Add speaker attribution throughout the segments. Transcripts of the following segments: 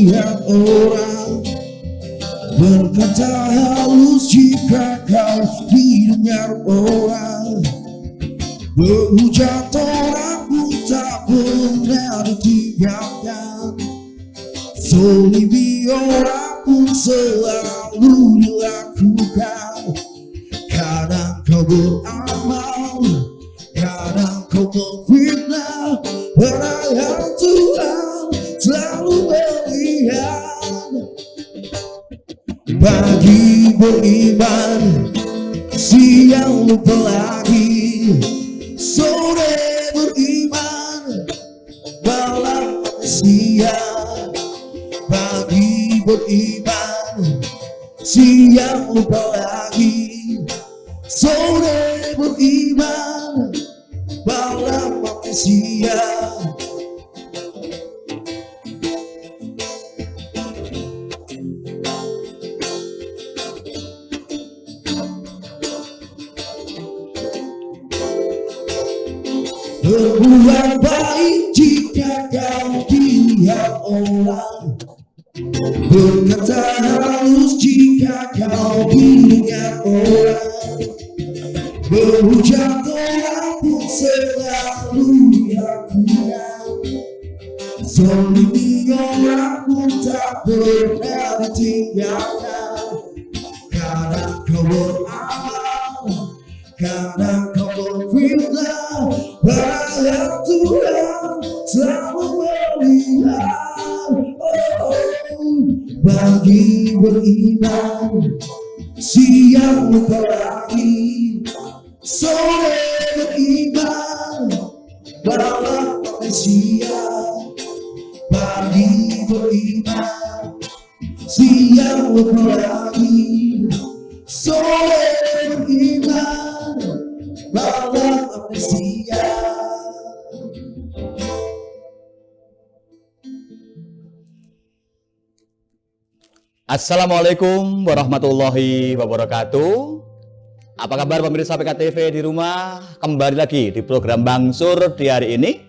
Speaker 1: dilihat orang, berkata halus jika kau didengar orang, berhujat orang pun tak pernah ditinggalkan, zolimi orang pun selalu dilakukan. Kadang kau beramal, kadang kau memfitnah, padahal Tuhan selalu melihat. Bagi beriman, siang lupa lagi, sore beriman, malam siang. Bagi beriman, siang lupa lagi, sore beriman, malam siang. Berbuat baik jika kau dilihat orang, berkata halus jika kau didengar orang, berhujat orang pun selalu dilakukan, zolimi orang pun tak pernah ditinggalkan. Kadang kau beramal, kadang kau berfitnah, padahal Tuhan selalu melihat. Bagi beriman, siang lupa lagi, sore beriman, malam siang. Bagi beriman, siang lupa lagi, sore beriman, malam siang.
Speaker 2: Assalamualaikum warahmatullahi wabarakatuh. Apa kabar pemirsa PKTV di rumah? Kembali lagi di program Bang Sur di hari ini,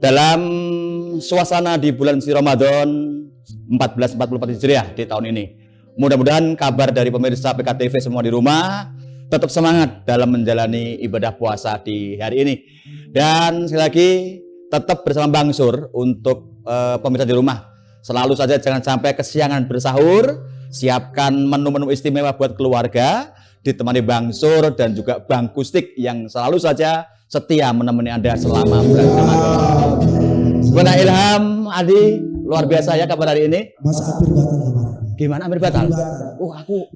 Speaker 2: dalam suasana di bulan suci Ramadan 1444 Hijriah di tahun ini. Mudah-mudahan kabar dari pemirsa PKTV semua di rumah tetap semangat dalam menjalani ibadah puasa di hari ini. Dan sekali lagi tetap bersama Bang Sur untuk pemirsa di rumah. Selalu saja jangan sampai kesiangan bersahur, siapkan menu-menu istimewa buat keluarga, ditemani Bang Sur dan juga Bang Kustik yang selalu saja setia menemani Anda selama bulan Ramadan. Sebenarnya Ilham, Adi, luar biasa ya kabar hari ini.
Speaker 1: Mas Amir batal kemarin.
Speaker 2: Gimana Amir batal? Aku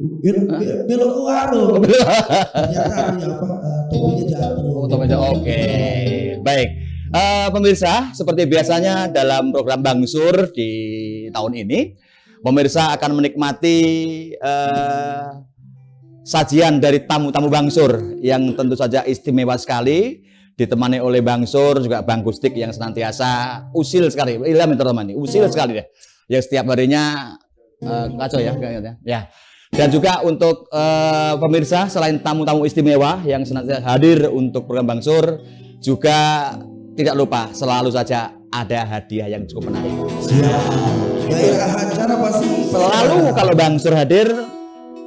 Speaker 1: belok keluar loh. Ternyata topinya jatuh.
Speaker 2: Topinya oke. Baik. Pemirsa, seperti biasanya dalam program Bang Sur di tahun ini, pemirsa akan menikmati sajian dari tamu-tamu Bang Sur yang tentu saja istimewa sekali, ditemani oleh Bang Sur, juga Bang Kustik yang senantiasa usil sekali, Ilham teman-teman, usil sekali deh, yang setiap harinya kacau ya, ya. Dan juga untuk pemirsa, selain tamu-tamu istimewa yang senantiasa hadir untuk program Bang Sur, juga tidak lupa selalu saja ada hadiah yang cukup menarik.
Speaker 1: Gairah acara pasti
Speaker 2: selalu kalau Bang Sur hadir,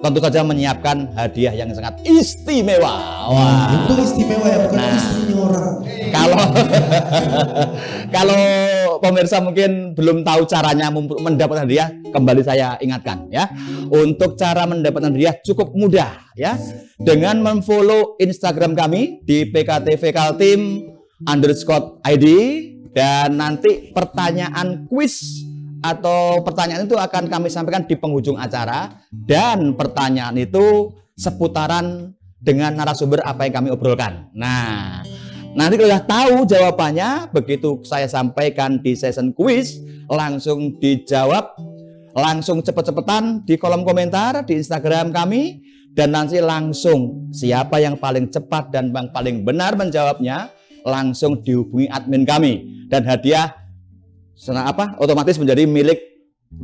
Speaker 2: tentu saja menyiapkan hadiah yang sangat istimewa. Wah,
Speaker 1: itu istimewa ya, bukan istrinya orang.
Speaker 2: Kalau pemirsa mungkin belum tahu caranya mendapatkan hadiah, kembali saya ingatkan ya. Untuk cara mendapatkan hadiah cukup mudah ya, dengan memfollow Instagram kami di PKTV_Kaltim_ID, dan nanti pertanyaan kuis atau pertanyaan itu akan kami sampaikan di penghujung acara, dan pertanyaan itu seputaran dengan narasumber apa yang kami obrolkan. Nah, nanti kalau sudah tahu jawabannya, begitu saya sampaikan di session kuis, langsung dijawab, langsung cepet-cepetan di kolom komentar di Instagram kami, dan nanti langsung siapa yang paling cepat dan yang paling benar menjawabnya, langsung dihubungi admin kami, dan hadiah otomatis menjadi milik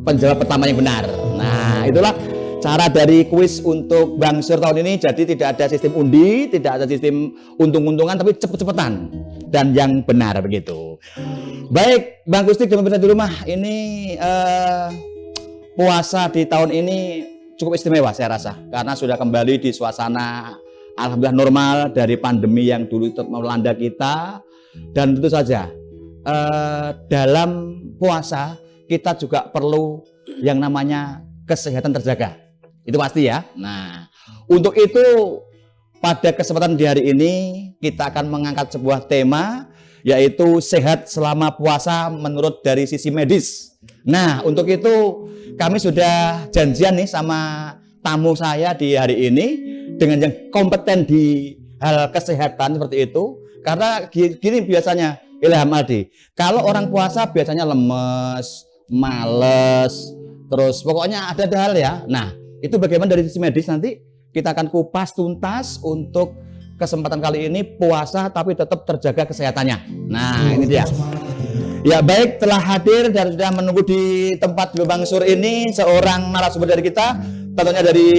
Speaker 2: penjawab pertama yang benar. Nah, itulah cara dari kuis untuk Bang Sur tahun ini. Jadi tidak ada sistem undi, tidak ada sistem untung-untungan, tapi cepet-cepetan dan yang benar begitu. Baik, Bang Gustik dan pemirsa di rumah, ini puasa di tahun ini cukup istimewa saya rasa, karena sudah kembali di suasana alhamdulillah normal dari pandemi yang dulu melanda kita. Dan tentu saja dalam puasa kita juga perlu yang namanya kesehatan terjaga, itu pasti ya. Nah, untuk itu pada kesempatan di hari ini kita akan mengangkat sebuah tema, yaitu sehat selama puasa menurut dari sisi medis. Nah, untuk itu kami sudah janjian nih sama tamu saya di hari ini dengan yang kompeten di hal kesehatan seperti itu. Karena gini biasanya, Ilham Aldi, kalau orang puasa biasanya lemes, males, terus pokoknya ada hal ya. Nah, itu bagaimana dari sisi medis nanti kita akan kupas tuntas untuk kesempatan kali ini puasa tapi tetap terjaga kesehatannya. Nah, ini dia. Ya baik, telah hadir dan sudah menunggu di tempat Bang Sur ini seorang narasumber dari kita, tentunya dari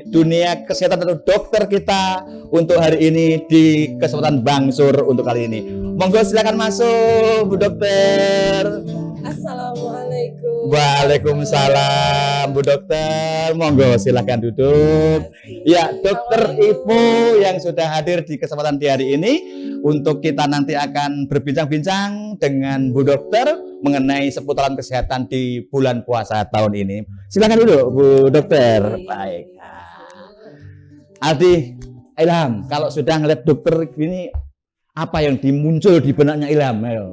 Speaker 2: dunia kesehatan atau dokter kita untuk hari ini di kesempatan Bang Sur untuk kali ini. Monggo silakan masuk Bu Dokter.
Speaker 3: Assalamualaikum.
Speaker 2: Waalaikumsalam Bu Dokter. Monggo silakan duduk. Ya, Dokter Ivo yang sudah hadir di kesempatan di hari ini untuk kita nanti akan berbincang-bincang dengan Bu Dokter mengenai seputaran kesehatan di bulan puasa tahun ini. Silakan duduk Bu Dokter. Baik. Aldi, Ilham, kalau sudah ngeliat dokter gini, apa yang dimuncul di benaknya Ilham? Ayo.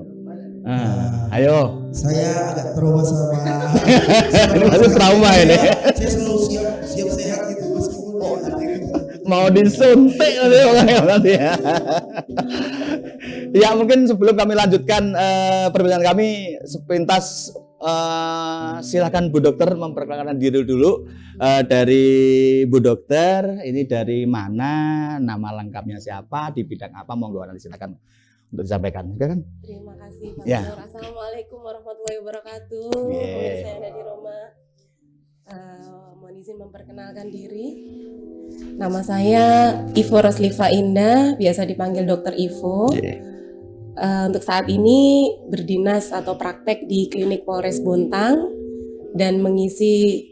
Speaker 2: Ayo.
Speaker 1: Saya agak trauma sama.
Speaker 2: Ini masih trauma ini.
Speaker 1: Saya selalu siap sehat gitu meskipun
Speaker 2: Mau disuntik nanti ya. Ya mungkin sebelum kami lanjutkan perbincangan kami sepintas silakan Bu Dokter memperkenalkan diri dulu. Dari Bu Dokter ini dari mana, nama lengkapnya siapa, di bidang apa, monggo nanti silakan untuk disampaikan. Kan?
Speaker 3: Terima kasih Pak
Speaker 2: Ya.
Speaker 3: Nur. Assalamualaikum warahmatullahi wabarakatuh.
Speaker 2: Yeah.
Speaker 3: Pemirsa yang ada di rumah, mohon izin memperkenalkan diri. Nama saya Ivo Roslifa Indah, biasa dipanggil Dokter Ivo. Untuk saat ini berdinas atau praktek di Klinik Polres Bontang dan mengisi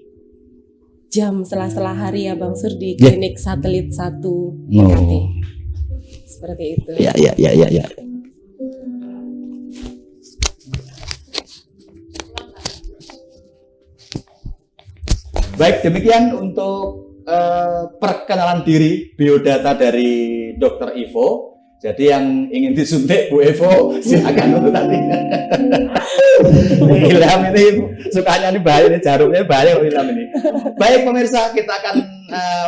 Speaker 3: jam sela-sela hari ya Bang Sur di Klinik Satelit 1 PKT. Seperti itu.
Speaker 2: Ya. Baik, demikian untuk perkenalan diri biodata dari Dokter Ivo. Jadi yang ingin disuntik Bu Evo silakan untuk tadi. Ilham ini sukanya ini bahaya, ini jarumnya bahaya Ilham ini. Baik pemirsa, kita akan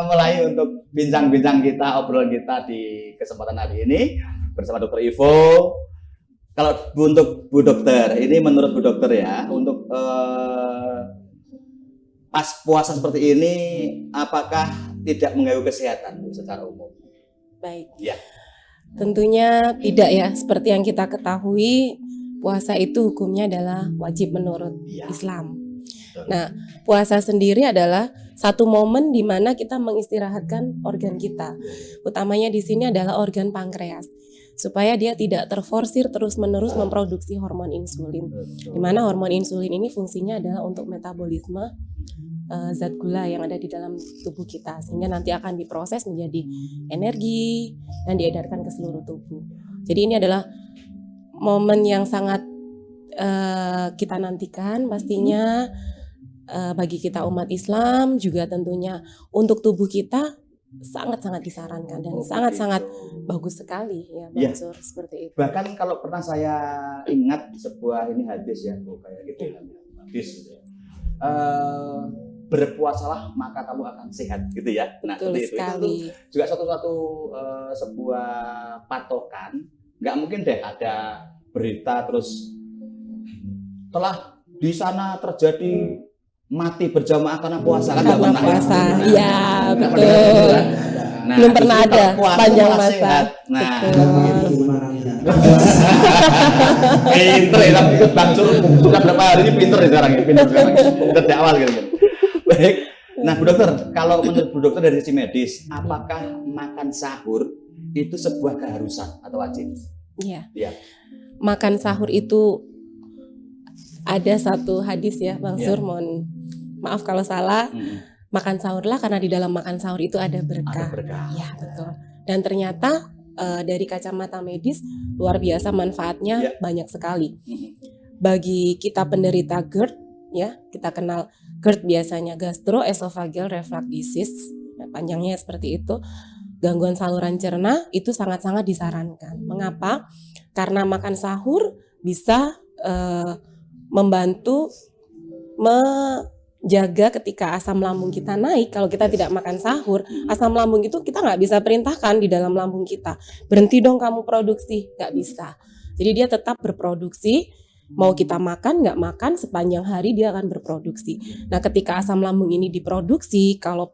Speaker 2: mulai untuk bincang-bincang kita, obrolan kita di kesempatan hari ini bersama Dokter Ivo. Kalau untuk Bu Dokter, ini menurut Bu Dokter ya, untuk pas puasa seperti ini, apakah tidak mengganggu kesehatan Bu, secara umum?
Speaker 3: Baik.
Speaker 2: Ya.
Speaker 3: Tentunya tidak ya, seperti yang kita ketahui puasa itu hukumnya adalah wajib menurut Islam. Nah, puasa sendiri adalah satu momen di mana kita mengistirahatkan organ kita. Utamanya di sini adalah organ pankreas, supaya dia tidak terforsir terus-menerus memproduksi hormon insulin. Di mana hormon insulin ini fungsinya adalah untuk metabolisme zat gula yang ada di dalam tubuh kita, sehingga nanti akan diproses menjadi energi dan diedarkan ke seluruh tubuh. Jadi ini adalah momen yang sangat kita nantikan pastinya bagi kita umat Islam, juga tentunya untuk tubuh kita sangat-sangat disarankan dan sangat-sangat bagus sekali ya Bang Sur, seperti itu.
Speaker 2: Bahkan kalau pernah saya ingat sebuah ini hadis ya, kayak gitu hadis gitu ya. Berpuasalah maka kamu akan sehat gitu ya. Nah,
Speaker 3: Betul sekali.
Speaker 2: Itu juga suatu sebuah patokan. Nggak mungkin deh ada berita terus telah di sana terjadi mati berjamaah karena puasa kan nggak
Speaker 3: Karena
Speaker 2: pernah.
Speaker 3: puasa, iya
Speaker 2: Nggak
Speaker 3: betul.
Speaker 2: pernah. Nah,
Speaker 3: Belum pernah
Speaker 2: justru
Speaker 3: ada
Speaker 2: kalau puasa
Speaker 3: sepanjang
Speaker 2: malah
Speaker 3: masa.
Speaker 2: sehat. Nah,
Speaker 3: Betul.
Speaker 2: pinter ya, tapi ikut Bang Sur sudah berapa hari ini pinter ya sekarang, pinter sekarang. Dari awal gitu. Baik. Nah, Bu Dokter, kalau menurut Bu Dokter dari sisi medis, apakah makan sahur itu sebuah keharusan atau wajib?
Speaker 3: Iya.
Speaker 2: Iya.
Speaker 3: makan sahur itu ada satu hadis ya Bang
Speaker 2: Ya.
Speaker 3: Sur, mohon maaf kalau salah. Makan sahurlah karena di dalam makan sahur itu ada berkah.
Speaker 2: Ada berkah.
Speaker 3: Ya, betul. Dan ternyata dari kacamata medis luar biasa manfaatnya
Speaker 2: Ya.
Speaker 3: banyak sekali. Bagi kita penderita GERD, ya kita kenal GERD biasanya gastroesophageal reflux disease, panjangnya seperti itu. Gangguan saluran cerna itu sangat-sangat disarankan. Mengapa? Karena makan sahur bisa membantu menjaga ketika asam lambung kita naik. Kalau kita tidak makan sahur, asam lambung itu kita nggak bisa perintahkan di dalam lambung kita. Berhenti dong kamu produksi, nggak bisa. Jadi dia tetap berproduksi. Mau kita makan, nggak makan, sepanjang hari dia akan berproduksi. Nah, ketika asam lambung ini diproduksi, kalau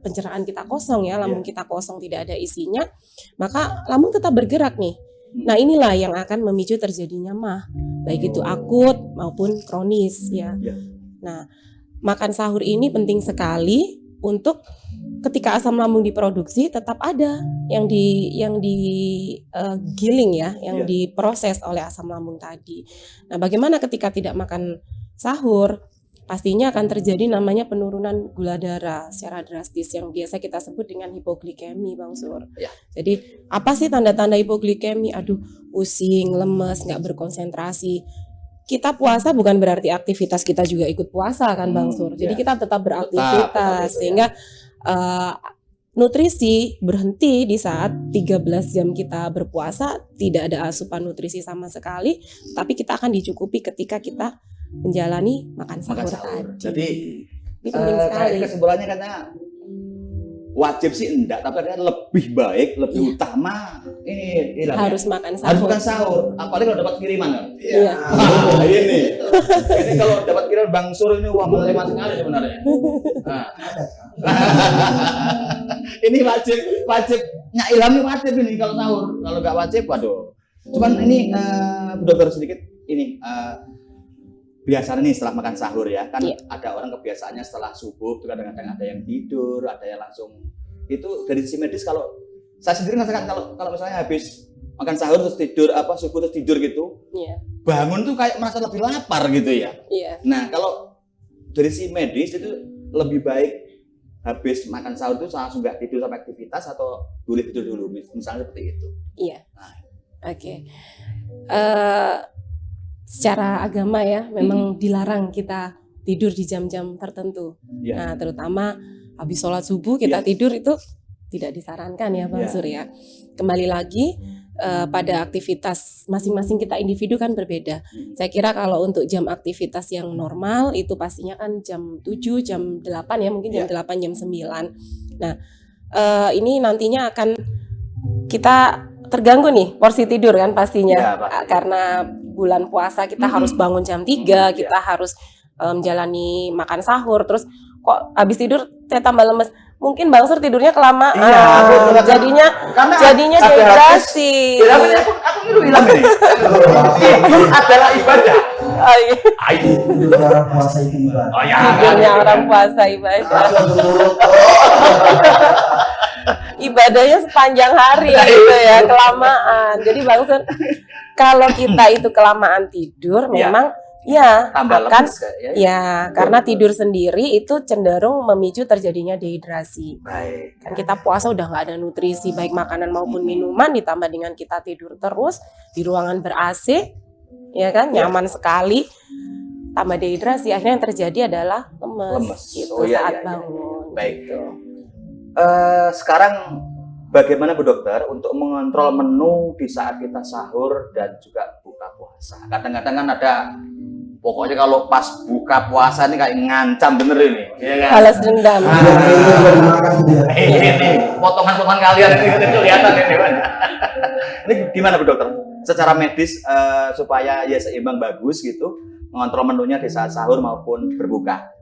Speaker 3: pencernaan kita kosong ya, lambung kita kosong, tidak ada isinya, maka lambung tetap bergerak nih. Nah, inilah yang akan memicu terjadinya MAH, baik itu akut maupun kronis ya. Nah, makan sahur ini penting sekali untuk ketika asam lambung diproduksi tetap ada yang giling ya, yang diproses oleh asam lambung tadi. Nah, bagaimana ketika tidak makan sahur? Pastinya akan terjadi namanya penurunan gula darah secara drastis yang biasa kita sebut dengan hipoglikemi, Bang Sur.
Speaker 2: Ya.
Speaker 3: Jadi, apa sih tanda-tanda hipoglikemi? Aduh, pusing, lemes, nggak berkonsentrasi. Kita puasa bukan berarti aktivitas kita juga ikut puasa kan, Bang Sur. Jadi kita tetap beraktivitas sehingga nutrisi berhenti di saat 13 jam kita berpuasa, tidak ada asupan nutrisi sama sekali, tapi kita akan dicukupi ketika kita menjalani makan sahur tadi.
Speaker 2: Jadi
Speaker 3: ini penting sekali.
Speaker 2: Kesimpulannya karena wajib sih enggak, tapi ada lebih baik, lebih utama ini
Speaker 3: harus makan sahur.
Speaker 2: Harus makan sahur, apalagi kalau dapat kiriman kan.
Speaker 3: Iya.
Speaker 2: Ini kalau dapat kiriman Bang Sur ini wah menerima sekali sebenarnya. Ini wajib Ilham ini wajib ini kalau sahur. Kalau nggak wajib, waduh. Cuman ini Bu Dokter sedikit ini biasanya nih setelah makan sahur ya kan ada orang kebiasaannya setelah subuh tuh kadang-kadang ada yang tidur, ada yang langsung itu dari sisi medis. Kalau saya sendiri merasakan kalau misalnya habis makan sahur terus tidur subuh terus tidur gitu, bangun tuh kayak merasa lebih lapar gitu ya. Nah kalau dari sisi medis itu lebih baik habis makan sahur itu langsung nggak tidur sampai aktivitas atau boleh tidur dulu misalnya seperti itu.
Speaker 3: Iya. Oke. Secara agama ya memang dilarang kita tidur di jam-jam tertentu. Nah, terutama habis sholat subuh kita tidur itu tidak disarankan ya Bang Surya. Kembali lagi pada aktivitas masing-masing kita individu kan berbeda. Saya kira kalau untuk jam aktivitas yang normal itu pastinya kan jam 7, jam 8 ya, mungkin jam 8, jam 9. Nah, ini nantinya akan kita terganggu nih porsi tidur kan pastinya. Karena bulan puasa kita harus bangun jam 3, kita harus menjalani makan sahur, terus kok habis tidur saya tambah lemes. Mungkin Bang Sur tidurnya kelamaan, jadinya dehidrasi.
Speaker 2: Aku bilang ini. Tidur adalah ibadah.
Speaker 1: Tidurnya orang puasa itu ibadah.
Speaker 3: Tidurnya orang puasa ibadah. Ibadahnya sepanjang hari gitu ya, kelamaan. Jadi Bang Sur, kalau kita itu kelamaan tidur memang akan karena tidur sendiri itu cenderung memicu terjadinya dehidrasi. Kan kita puasa udah nggak ada nutrisi baik makanan maupun minuman, ditambah dengan kita tidur terus di ruangan ber-AC, ya kan nyaman sekali, tambah dehidrasi, akhirnya yang terjadi adalah lemes. Gitu saat bangun.
Speaker 2: Baik. Sekarang bagaimana Bu Dokter untuk mengontrol menu di saat kita sahur dan juga buka puasa? Kadang-kadang kan ada, pokoknya kalau pas buka puasa ini kayak ngancam bener ini, ya kan?
Speaker 3: Balas dendam.
Speaker 2: Ini potongan-potongan kalian ini kelihatan ini. Ini gimana Bu Dokter? Secara medis supaya ya seimbang bagus gitu, mengontrol menunya di saat sahur maupun berbuka.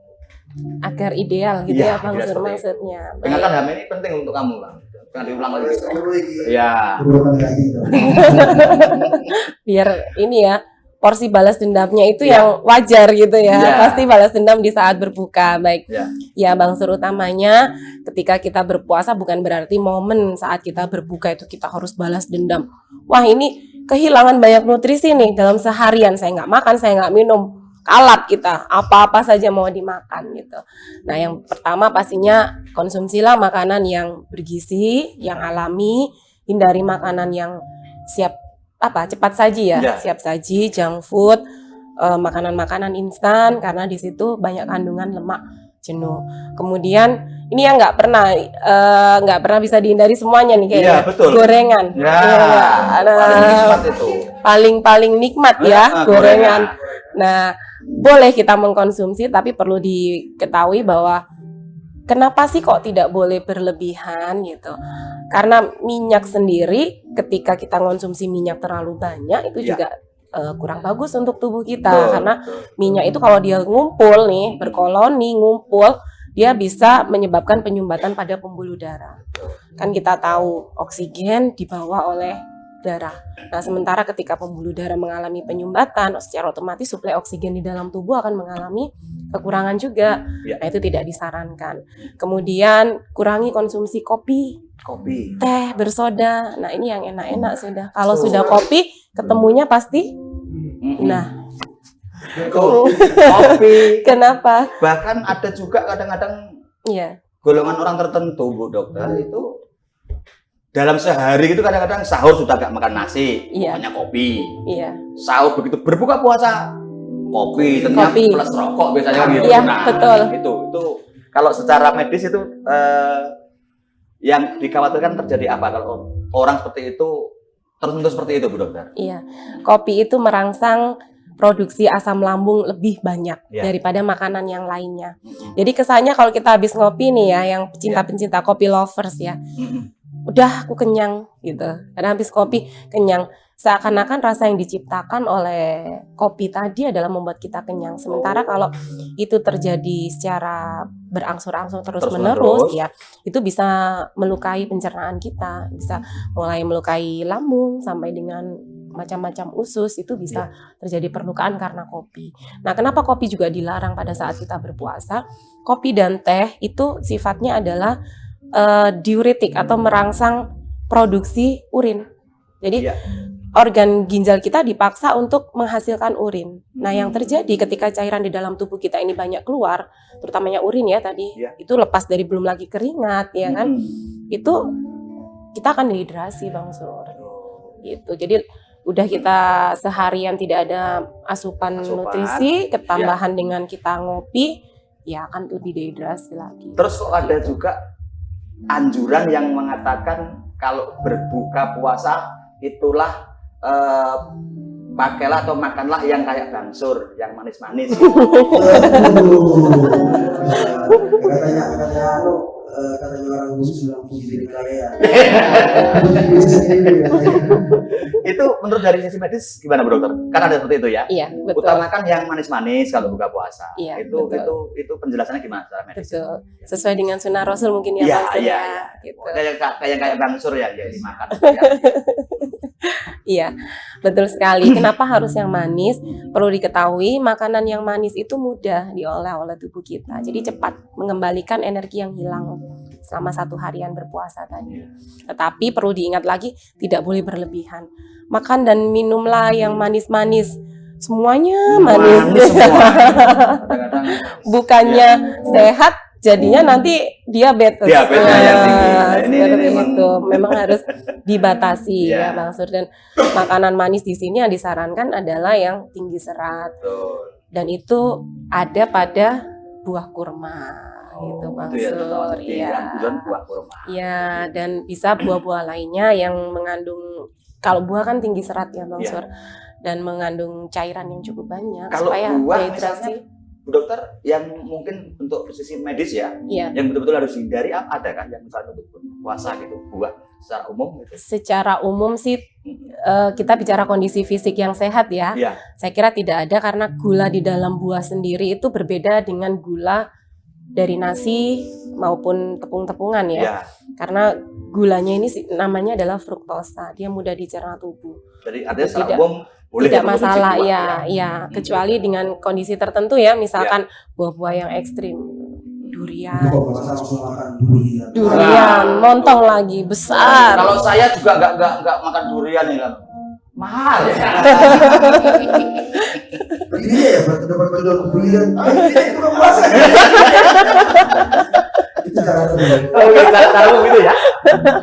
Speaker 3: Agar ideal gitu ya Bang Sur maksudnya.
Speaker 2: Dengarkan HAM ini penting untuk kamu Bang. Jangan diulang lagi gitu. Iya.
Speaker 3: Biar ini ya porsi balas dendamnya itu yang wajar gitu ya. Pasti balas dendam di saat berbuka. Baik. Ya Bang Sur, utamanya ketika kita berpuasa bukan berarti momen saat kita berbuka itu kita harus balas dendam. Wah ini kehilangan banyak nutrisi nih dalam seharian. Saya nggak makan, saya nggak minum, kalap kita, apa-apa saja mau dimakan gitu. Nah, yang pertama pastinya konsumsilah makanan yang bergizi, yang alami, hindari makanan yang cepat saji ya, siap saji, junk food, makanan-makanan instan karena di situ banyak kandungan lemak jenuh. Kemudian ini yang nggak pernah bisa dihindari semuanya nih kayaknya.
Speaker 2: Betul.
Speaker 3: Gorengan. Paling nikmat ya gorengan. Nah, boleh kita mengkonsumsi tapi perlu diketahui bahwa kenapa sih kok tidak boleh berlebihan gitu. Karena minyak sendiri ketika kita konsumsi minyak terlalu banyak itu juga kurang bagus untuk tubuh kita. Karena minyak itu kalau dia ngumpul nih, berkoloni, ngumpul, dia bisa menyebabkan penyumbatan pada pembuluh darah. Kan kita tahu oksigen dibawa oleh darah. Nah, sementara ketika pembuluh darah mengalami penyumbatan, secara otomatis suplai oksigen di dalam tubuh akan mengalami kekurangan juga. Nah, itu tidak disarankan. Kemudian kurangi konsumsi kopi, teh bersoda. Nah, ini yang enak-enak sudah. Kalau sudah kopi, ketemunya pasti
Speaker 2: kopi.
Speaker 3: Kenapa?
Speaker 2: Bahkan ada juga kadang-kadang golongan orang tertentu, Bu Dokter, itu dalam sehari itu kadang-kadang sahur sudah gak makan nasi, hanya kopi. Sahur begitu berbuka puasa, kopi, ternyata plus rokok biasanya gitu.
Speaker 3: Betul.
Speaker 2: Itu kalau secara medis itu yang dikhawatirkan terjadi apa kalau orang seperti itu terus seperti itu, Bu Dokter? Iya,
Speaker 3: kopi itu merangsang produksi asam lambung lebih banyak daripada makanan yang lainnya. Jadi kesannya kalau kita habis ngopi nih ya, yang pencinta kopi lovers ya, udah aku kenyang gitu. Karena habis kopi kenyang, seakan-akan rasa yang diciptakan oleh kopi tadi adalah membuat kita kenyang. Sementara kalau itu terjadi secara berangsur-angsur terus-menerus ya, itu bisa melukai pencernaan kita, bisa mulai melukai lambung sampai dengan macam-macam usus, itu bisa terjadi perlukaan karena kopi. Nah, kenapa kopi juga dilarang pada saat kita berpuasa? Kopi dan teh itu sifatnya adalah diuretik atau merangsang produksi urin. Jadi organ ginjal kita dipaksa untuk menghasilkan urin. Nah, yang terjadi ketika cairan di dalam tubuh kita ini banyak keluar, terutamanya urin ya tadi, itu lepas dari belum lagi keringat, ya kan? Itu kita akan dehidrasi, Bang Sur. Gitu. Jadi udah kita seharian tidak ada asupan nutrisi, ketambahan dengan kita ngopi, ya akan lebih dehidrasi lagi.
Speaker 2: Terus ada juga anjuran yang mengatakan kalau berbuka puasa itulah pakailah atau makanlah yang kayak Bang Sur, yang manis-manis.
Speaker 1: Katanya orang khusus bilang putih kaya.
Speaker 2: Itu menurut dari sisi medis gimana, Bu Dokter? Kan ada seperti itu ya.
Speaker 3: Iya, betul.
Speaker 2: Utamakan yang manis-manis kalau buka puasa.
Speaker 3: Iya,
Speaker 2: itu penjelasannya gimana secara medis?
Speaker 3: Betul. Sesuai dengan sunnah Rasul mungkin ya, Bang Sur.
Speaker 2: Iya.
Speaker 3: Gitu.
Speaker 2: Kayak Bang Sur ya dimakan.
Speaker 3: Iya, betul sekali. Kenapa harus yang manis? Perlu diketahui, makanan yang manis itu mudah diolah oleh tubuh kita. Jadi cepat mengembalikan energi yang hilang selama 1 harian berpuasa tadi. Tetapi perlu diingat lagi, tidak boleh berlebihan. Makan dan minumlah yang manis-manis. Semuanya manis. Bukannya sehat, jadinya nanti diabetes.
Speaker 2: Diabetesnya yang tinggi.
Speaker 3: Seperti itu. Memang harus dibatasi ya, Bang Sur. Dan makanan manis di sini yang disarankan adalah yang tinggi serat. Dan itu ada pada buah kurma. Gitu, Bang Sur. Iya.
Speaker 2: Buah kurma.
Speaker 3: Iya, dan bisa buah-buah lainnya yang mengandung, kalau buah kan tinggi serat ya, Bang Sur. Dan mengandung cairan yang cukup banyak.
Speaker 2: Kalau
Speaker 3: supaya
Speaker 2: buah
Speaker 3: dehidrasi.
Speaker 2: Misalnya, Bu Dokter, yang mungkin untuk sisi medis ya, yang betul-betul harus dihindari, ada kan yang misalnya untuk puasa gitu, buah secara umum gitu?
Speaker 3: Secara umum sih kita bicara kondisi fisik yang sehat ya. Saya kira tidak ada, karena gula di dalam buah sendiri itu berbeda dengan gula dari nasi maupun tepung-tepungan ya. Karena gulanya ini namanya adalah fruktosa, dia mudah dicerna tubuh.
Speaker 2: Jadi artinya secara umum boleh
Speaker 3: tidak masalah ya, kecuali dengan kondisi tertentu ya, misalkan buah-buah yang ekstrim, durian,
Speaker 1: Durian
Speaker 3: montong lagi besar.
Speaker 2: Kalau saya juga nggak makan durian nih kan. Mahal.
Speaker 1: Begini ya, dapat baju kebulian. Itu kan puasa. Itu cara
Speaker 2: Oke, cara begitu ya.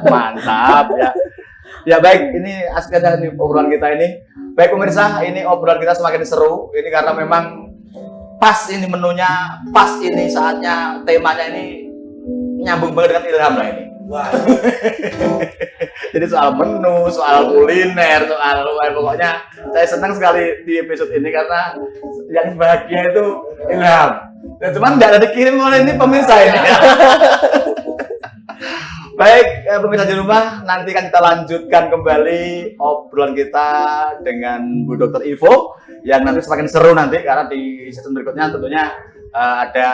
Speaker 2: Mantap ya. Ya baik, ini asik aja nih obrolan kita ini. Baik pemirsa, ini obrolan kita semakin seru. Ini karena memang pas ini menunya, pas ini saatnya, temanya ini nyambung banget dengan ilham lah ini.
Speaker 1: Wah.
Speaker 2: Jadi soal menu, soal kuliner, soal pokoknya saya senang sekali di episode ini karena yang bahagia itu ilham. Dan cuman nggak ada dikirim oleh ini pemirsa ini. Baik, pemirsa di rumah, nanti kan kita lanjutkan kembali obrolan kita dengan Bu Dr. Ivo yang nanti semakin seru nanti karena di season berikutnya tentunya ada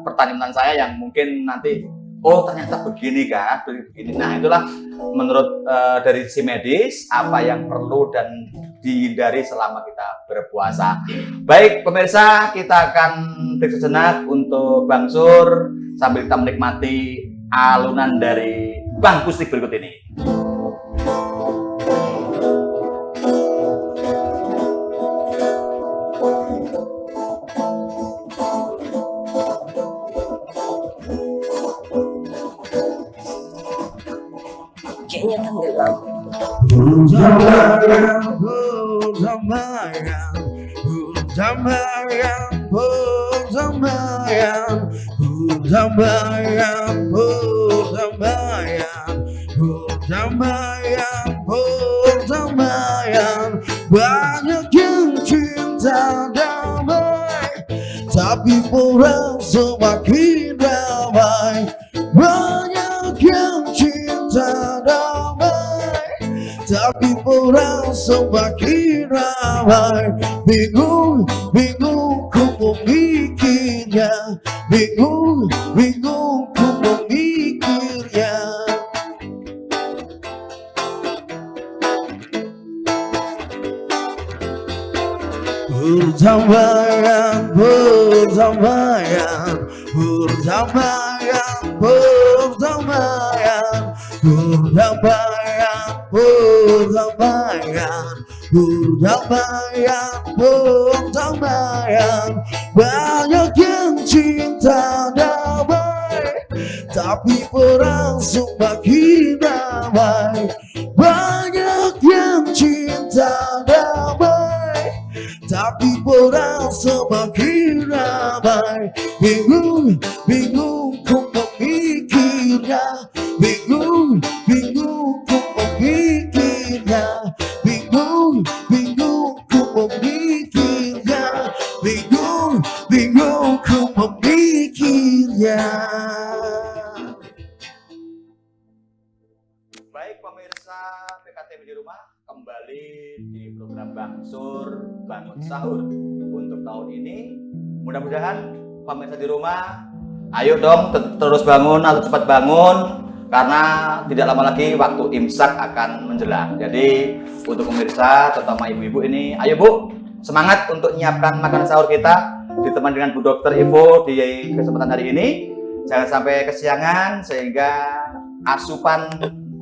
Speaker 2: pertanyaan saya yang mungkin nanti oh ternyata begini kan, begini. Nah itulah menurut dari sisi medis apa yang perlu dan dihindari selama kita berpuasa. Baik pemirsa, kita akan break sejenak untuk Bang Sur sambil kita menikmati alunan dari Bang Kustik berikut ini.
Speaker 3: Kayaknya tenggelam.
Speaker 4: Banyak yang cinta damai, tapi orang semakin ramai. Banyak yang cinta damai, tapi orang semakin ramai. Bingung, bingung ku memikirnya, bingung, bingung ku memikirnya. Perdamaian, perdamaian, perdamaian, perdamaian, perdamaian, perdamaian, perdamaian, perdamaian. Banyak yang cinta damai, tapi perang semakin damai. Banyak yang cinta damai, tapi perang semakin ramai. Bingung, bingung ku memikirnya, bingung, bingung ku memikirnya, bingung, bingung ku memikirnya, bingung, bingung ku memikirnya.
Speaker 2: Baik pemirsa PKTV di rumah, kembali di program Bang Sur Bangun Sahur untuk tahun ini. Mudah-mudahan pemirsa di rumah, ayo dong terus bangun atau cepat bangun karena tidak lama lagi waktu imsak akan menjelang. Jadi untuk pemirsa terutama ibu-ibu ini, ayo Bu, semangat untuk menyiapkan makanan sahur kita ditemani dengan Bu Dr. Ivo di kesempatan hari ini. Jangan sampai kesiangan sehingga asupan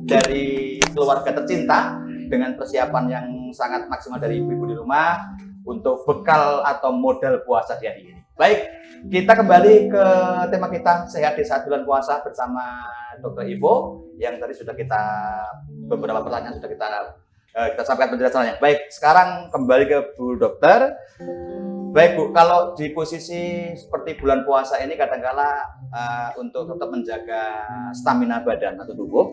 Speaker 2: dari keluarga tercinta dengan persiapan yang sangat maksimal dari ibu-ibu di rumah untuk bekal atau modal puasa di hari ini. Baik, kita kembali ke tema kita sehat di saat bulan puasa bersama Dr. Ivo yang tadi sudah kita beberapa pertanyaan sudah kita sampaikan penjelasannya. Baik, sekarang kembali ke Bu Dokter. Baik Bu, kalau di posisi seperti bulan puasa ini kadangkala untuk tetap menjaga stamina badan atau tubuh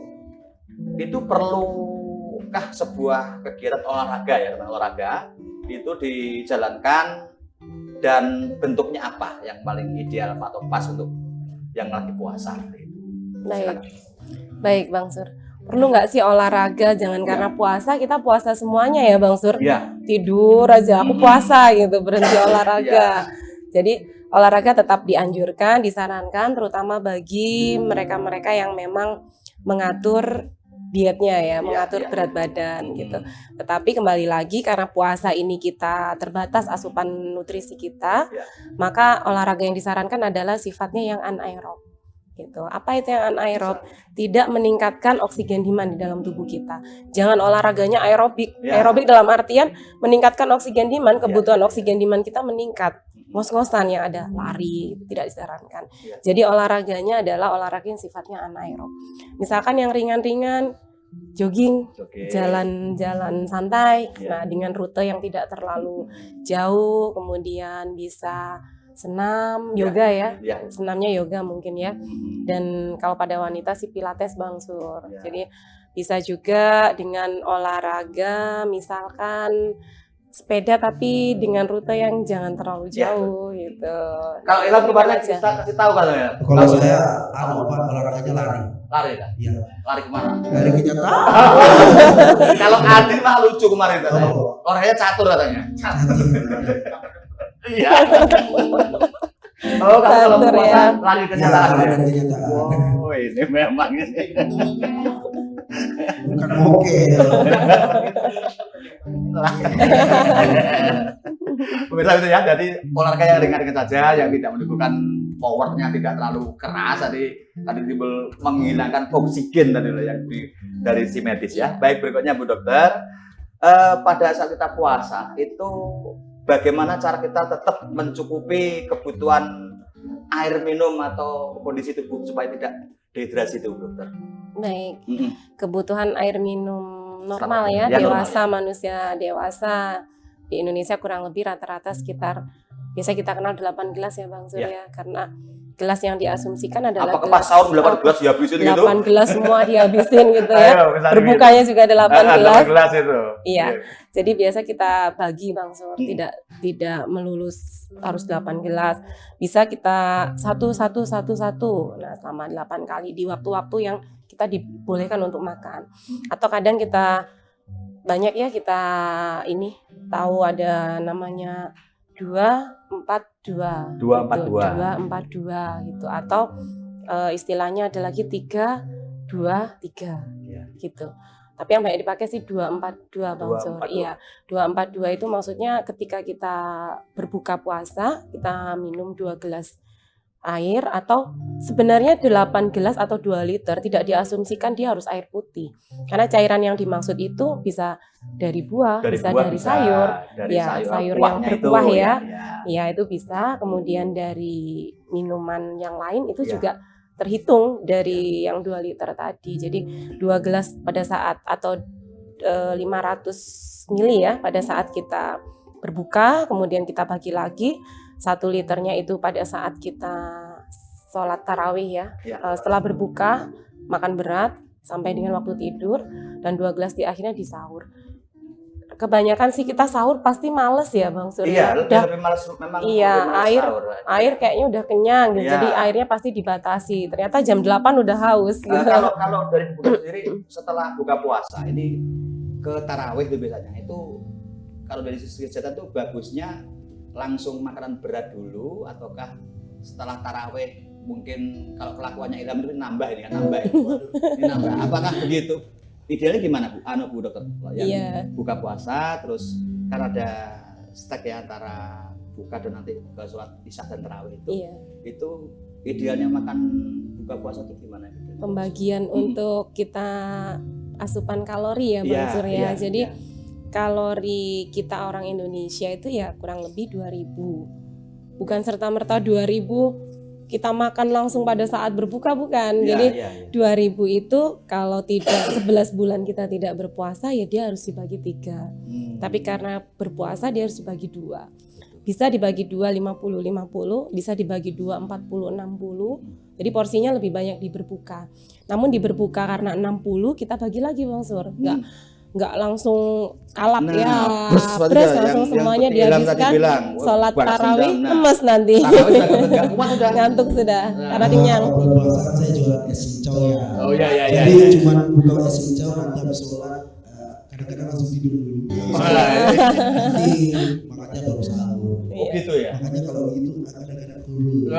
Speaker 2: itu perlukah sebuah kegiatan olahraga ya, olahraga itu dijalankan dan bentuknya apa yang paling ideal atau pas untuk yang lagi puasa?
Speaker 3: Baik, baik Bang Sur. Perlu nggak sih olahraga? Jangan karena puasa kita puasa semuanya ya Bang Sur.
Speaker 2: Ya.
Speaker 3: Tidur aja aku puasa gitu, berhenti olahraga. Jadi olahraga tetap dianjurkan, disarankan terutama bagi mereka-mereka yang memang mengatur dietnya ya, mengatur berat badan gitu. Tetapi kembali lagi karena puasa ini kita terbatas asupan nutrisi kita, maka olahraga yang disarankan adalah sifatnya yang anaerob. gitu. Apa itu yang anaerob? Tidak meningkatkan oksigen demand di dalam tubuh kita. Jangan olahraganya aerobik.
Speaker 2: Ya.
Speaker 3: Aerobik dalam artian meningkatkan oksigen demand, kebutuhan oksigen demand kita meningkat. Ngos-ngosan yang ada lari itu tidak disarankan.
Speaker 2: Ya.
Speaker 3: Jadi olahraganya adalah olahraga yang sifatnya anaerob. Misalkan yang ringan-ringan, jogging,
Speaker 2: Oke.
Speaker 3: jalan-jalan santai,
Speaker 2: Ya.
Speaker 3: nah dengan rute yang tidak terlalu jauh, kemudian bisa senam, yoga ya,
Speaker 2: Ya.
Speaker 3: senamnya yoga mungkin ya,
Speaker 2: Hmm.
Speaker 3: dan kalau pada wanita sih pilates Bang Sur.
Speaker 2: Ya.
Speaker 3: Jadi bisa juga dengan olahraga, misalkan sepeda tapi dengan rute yang jangan terlalu
Speaker 2: Ya.
Speaker 3: jauh gitu.
Speaker 2: Kalau Ilham kemarin
Speaker 3: Aja.
Speaker 2: kita kasih tahu katanya.
Speaker 1: Kalau saya olahraganya lari.
Speaker 2: Lari kan?
Speaker 1: Iya.
Speaker 2: Lari kemana?
Speaker 1: Dari kenyataan.
Speaker 2: Kalau Adi mah lucu kemarin katanya.
Speaker 1: Oh.
Speaker 2: Orangnya catur katanya. Iya. Oh, kalau
Speaker 3: Catur,
Speaker 2: puasa
Speaker 3: ya.
Speaker 2: lari
Speaker 1: Ya,
Speaker 2: kenyataan.
Speaker 1: lari
Speaker 2: Ya?
Speaker 1: dari kenyataan.
Speaker 2: Oh, ini memang ini.
Speaker 1: Bukan moke.
Speaker 2: Pemirsa itu ya, jadi olahraga yang ringan-ringan saja, yang tidak menimbulkan powernya tidak terlalu keras, tadi timbul menghilangkan oksigen tadi loh yang dari si medis ya. Baik, berikutnya Bu Dokter, pada saat kita puasa itu bagaimana cara kita tetap mencukupi kebutuhan air minum atau kondisi tubuh supaya tidak dehidrasi itu Bu Dokter?
Speaker 3: Baik,
Speaker 2: Mm-mm.
Speaker 3: kebutuhan air minum normal
Speaker 2: Ya,
Speaker 3: ya,
Speaker 2: normal,
Speaker 3: dewasa, manusia dewasa di Indonesia kurang lebih rata-rata sekitar, biasa kita kenal 8 gelas ya Bang Surya, karena gelas yang diasumsikan adalah
Speaker 2: Apakah pas sahur 8 gelas dihabisin gitu?
Speaker 3: 8 gelas semua dihabisin gitu ya.
Speaker 2: Ayo, misalnya
Speaker 3: Berbukanya juga ada 8
Speaker 2: gitu.
Speaker 3: gelas.
Speaker 2: 8 gelas itu.
Speaker 3: Iya. Jadi biasa kita bagi Bang Sur, tidak melulus harus 8 gelas. Bisa kita satu. Nah, selama 8 kali di waktu-waktu yang kita dibolehkan untuk makan. Atau kadang kita banyak ya kita ini tahu ada namanya 2-4-2. 2-4-2 gitu, atau istilahnya ada lagi 3-2-3
Speaker 2: Ya.
Speaker 3: gitu. Tapi yang banyak dipakai sih 2-4-2 Bang Sur.
Speaker 2: 2-4-2.
Speaker 3: Iya, 2-4-2 itu maksudnya ketika kita berbuka puasa, kita minum 2 gelas air, atau sebenarnya 8 gelas atau 2 liter tidak diasumsikan dia harus air putih. Karena cairan yang dimaksud itu bisa dari buah, bisa
Speaker 2: buah,
Speaker 3: dari sayur.
Speaker 2: dari
Speaker 3: Ya, sayur yang
Speaker 2: buahnya
Speaker 3: berbuah
Speaker 2: itu,
Speaker 3: ya.
Speaker 2: ya.
Speaker 3: Ya, itu bisa. Kemudian dari minuman yang lain itu
Speaker 2: Ya.
Speaker 3: juga terhitung dari yang 2 liter tadi. Jadi 2 gelas pada saat atau 500 mili ya pada saat kita berbuka, kemudian kita bagi lagi 1 liternya itu pada saat kita sholat tarawih ya.
Speaker 2: Ya.
Speaker 3: Setelah berbuka, makan berat sampai dengan waktu tidur, dan 2 gelas di akhirnya di sahur. Kebanyakan sih kita sahur pasti males ya Bang Surya.
Speaker 2: Iya,
Speaker 3: Udah
Speaker 2: lebih malas memang.
Speaker 3: Iya,
Speaker 2: lebih malas
Speaker 3: air-
Speaker 2: sahur.
Speaker 3: air kayaknya udah kenyang gitu.
Speaker 2: Iya.
Speaker 3: Jadi airnya pasti dibatasi. Ternyata jam 8 udah haus gitu.
Speaker 2: Kalau dari buka sendiri setelah buka puasa ini ke tarawih itu biasanya itu kalau dari sisi kesehatan tuh bagusnya langsung makanan berat dulu ataukah setelah tarawih mungkin kalau kelakuannya Ilham itu nambah ini kan nambah ini nambah, apakah begitu? Idealnya gimana Bu Dokter? Yang
Speaker 3: Iya.
Speaker 2: buka puasa terus kan ada stack ya antara buka dan nanti ke sholat isya dan tarawih
Speaker 3: Iya.
Speaker 2: itu idealnya makan buka puasa itu gimana?
Speaker 3: Pembagian untuk kita asupan kalori ya Bang
Speaker 2: Iya,
Speaker 3: Surya.
Speaker 2: iya,
Speaker 3: Jadi
Speaker 2: iya.
Speaker 3: kalori kita orang Indonesia itu ya kurang lebih 2000. Bukan serta-merta 2000 kita makan langsung pada saat berbuka, bukan.
Speaker 2: Iya,
Speaker 3: Jadi
Speaker 2: iya, iya.
Speaker 3: 2000 itu kalau tidak 11 bulan kita tidak berpuasa ya dia harus dibagi 3. Tapi karena berpuasa dia harus dibagi 2. Bisa dibagi 2 50-50, bisa dibagi 2 40-60. Jadi porsinya lebih banyak di berbuka. Namun di berbuka karena 60 kita bagi lagi Bang Sur. Nggak langsung kalap ya. Pres langsung semuanya dihabiskan. Sholat tarawih lemes nanti. Ngantuk sudah karena kenyang.
Speaker 1: Kalau puasa kan saya jual es cincau ya.
Speaker 2: Oh iya.
Speaker 1: Jadi cuma buka es cincau nanti habis sholat kadang-kadang langsung tidur dulu. Nanti makanya baru sahur.
Speaker 2: Oh gitu ya.
Speaker 1: Makanya kalau itu kadang-kadang dulu.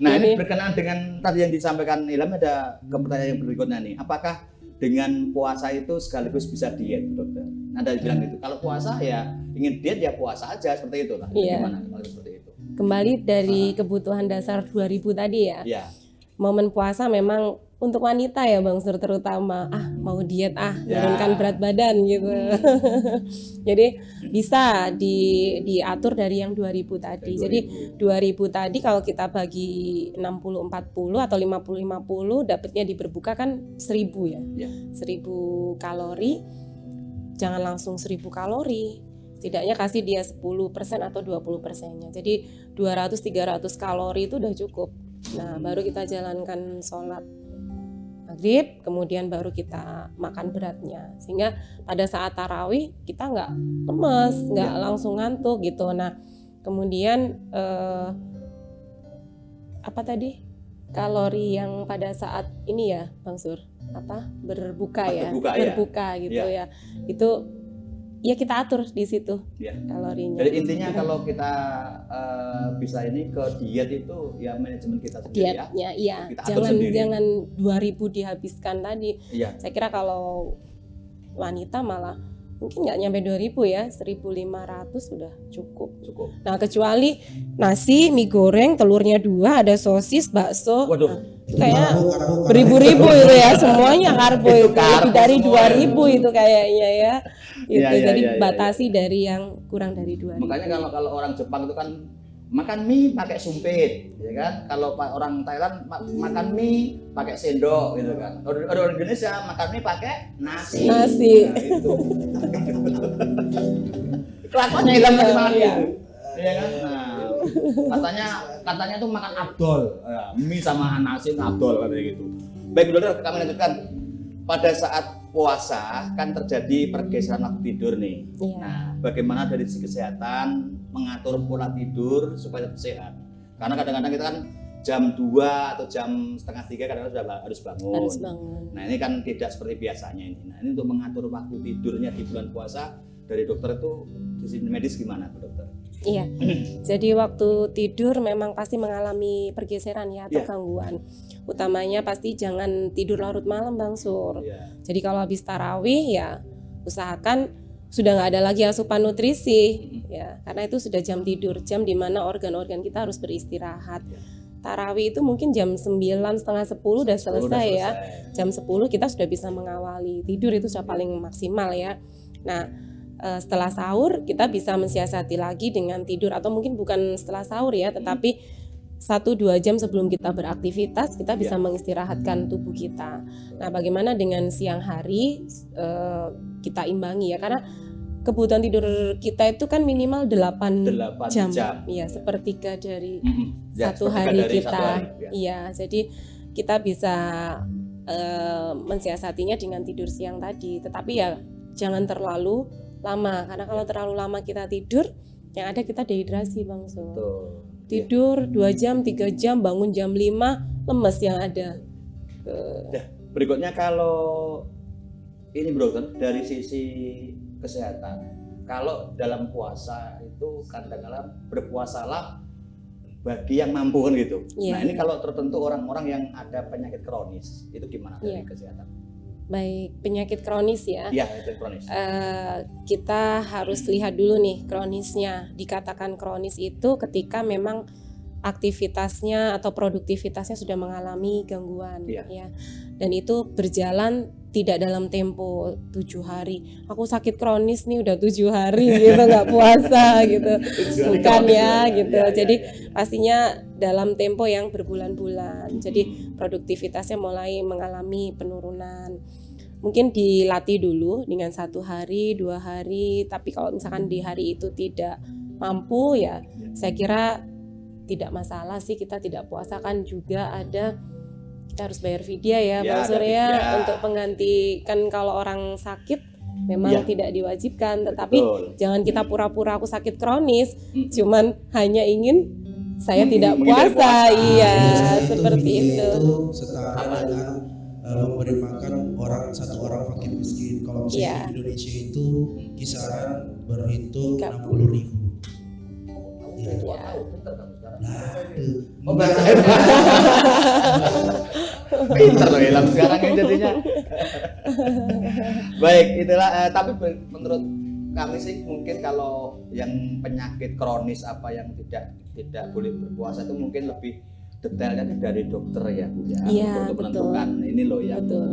Speaker 2: Nah ini berkenaan dengan tadi yang disampaikan Ilham, ada pertanyaan yang berikutnya nih. Apakah dengan puasa itu sekaligus bisa diet, Dokter? Ada yang bilang gitu. Kalau puasa ya ingin diet ya puasa aja seperti itu lah.
Speaker 3: Iya.
Speaker 2: Gimana kalau seperti itu?
Speaker 3: kembali dari kebutuhan dasar 2000 tadi ya.
Speaker 2: Ya.
Speaker 3: Momen puasa memang untuk wanita ya Bang Sur, terutama mau diet
Speaker 2: Ya.
Speaker 3: menurunkan berat badan gitu. Jadi bisa diatur dari yang 2000 tadi. Jadi 2000 tadi kalau kita bagi 60-40 atau 50-50 dapatnya di berbuka kan 1000 ya.
Speaker 2: Ya.
Speaker 3: 1000 kalori. Jangan langsung 1000 kalori. Setidaknya kasih dia 10% atau 20%-nya. Jadi 200-300 kalori itu udah cukup. Nah, baru kita jalankan sholat maghrib, kemudian baru kita makan beratnya. Sehingga pada saat tarawih kita nggak lemes, nggak langsung ngantuk gitu. Nah, kemudian apa tadi? Kalori yang pada saat ini ya, Bang Sur, berbuka ya, berbuka gitu ya. Itu ya kita atur di situ kalorinya.
Speaker 2: Jadi intinya kalau kita bisa ini ke diet itu ya manajemen kita sendiri
Speaker 3: dietnya, iya.
Speaker 2: Kita atur sendiri.
Speaker 3: Jangan 2000 dihabiskan tadi.
Speaker 2: Iya.
Speaker 3: Saya kira kalau wanita malah mungkin nggak nyampe 2000 ya, 1500 sudah cukup. Nah, kecuali nasi, mie goreng, telurnya 2, ada sosis, bakso.
Speaker 2: Waduh.
Speaker 3: Nah, itu kayak beribu-ribu itu ya, semuanya karbo itu. Lebih dari 2000 itu kayaknya ya. Gitu. Jadi batasi dari yang kurang dari 2000.
Speaker 2: Makanya kalau orang Jepang itu kan makan mie pakai sumpit, ya kan? Kalau orang Thailand makan mie pakai sendok, gitu kan? Orang Indonesia makan mie pakai nasi. Nah, itu. Kelakuannya hilang dari makan itu, ya kan? Nah, katanya tuh makan abdol, mie sama nasi abdol katanya gitu. Baik, dokter, kami lanjutkan. Pada saat puasa kan terjadi pergeseran waktu tidur nih.
Speaker 3: Iya.
Speaker 2: Nah, bagaimana dari sisi kesehatan mengatur pola tidur supaya tetap sehat? Karena kadang-kadang kita kan jam 2 atau jam setengah 3 kadang-kadang sudah harus bangun. Nah, ini kan tidak seperti biasanya ini. Nah, ini untuk mengatur waktu tidurnya di bulan puasa dari dokter itu sisi medis gimana, dokter?
Speaker 3: Iya. Jadi waktu tidur memang pasti mengalami pergeseran ya atau gangguan. Utamanya pasti jangan tidur larut malam, Bang Sur. Jadi kalau habis tarawih ya usahakan sudah nggak ada lagi asupan nutrisi ya, karena itu sudah jam tidur, jam dimana organ-organ kita harus beristirahat. Tarawih itu mungkin jam 9, setengah 10 udah selesai ya. Jam 10 kita sudah bisa mengawali tidur, itu sudah paling maksimal ya. Nah, setelah sahur kita bisa mensiasati lagi dengan tidur, atau mungkin bukan setelah sahur ya, tetapi 1-2 jam sebelum kita beraktivitas kita bisa mengistirahatkan tubuh kita. Nah, bagaimana dengan siang hari kita imbangi ya, karena kebutuhan tidur kita itu kan minimal 8 jam. Iya, sepertiga dari satu hari kita. Iya, jadi kita bisa mensiasatinya dengan tidur siang tadi, tetapi ya jangan terlalu lama, karena kalau terlalu lama kita tidur yang ada kita dehidrasi, Bang Sur. Tidur 2 jam, 3 jam, bangun jam 5 lemes yang ada.
Speaker 2: Berikutnya kalau ini bro, dari sisi kesehatan, kalau dalam puasa itu kadang-kadang berpuasalah bagi yang mampu kan gitu. Nah, ini kalau tertentu orang-orang yang ada penyakit kronis itu gimana dari kesehatan?
Speaker 3: Baik, penyakit kronis ya.
Speaker 2: Iya, penyakit kronis.
Speaker 3: Kita harus lihat dulu nih kronisnya. Dikatakan kronis itu ketika memang aktivitasnya atau produktivitasnya sudah mengalami gangguan ya. Dan itu berjalan tidak dalam tempo 7 hari. Aku sakit kronis nih udah 7 hari gitu, nggak puasa gitu. Bukan ya gitu. Jadi pastinya dalam tempo yang berbulan-bulan. Jadi produktivitasnya mulai mengalami penurunan. Mungkin dilatih dulu dengan 1 hari, 2 hari. Tapi kalau misalkan di hari itu tidak mampu ya, saya kira tidak masalah sih kita tidak puasa. Kan juga ada, kita harus bayar fidyah ya Bang Surya untuk penggantikan kalau orang sakit memang tidak diwajibkan. Tetapi jangan kita pura-pura aku sakit kronis, cuman hanya ingin saya tidak puasa. Iya, seperti itu.
Speaker 1: Setara dengan memberi makan satu orang fakir miskin. Kalau misalnya di Indonesia itu kisaran berhitung 60.000.
Speaker 2: Pinter loh Ilham sekarang ini jadinya. Baik, itulah. Tapi menurut kami sih mungkin kalau yang penyakit kronis apa yang tidak boleh berpuasa itu mungkin lebih detailnya dari dokter ya Bu ya,
Speaker 3: Iya,
Speaker 2: untuk
Speaker 3: betul.
Speaker 2: menentukan ini loh yang
Speaker 3: Betul.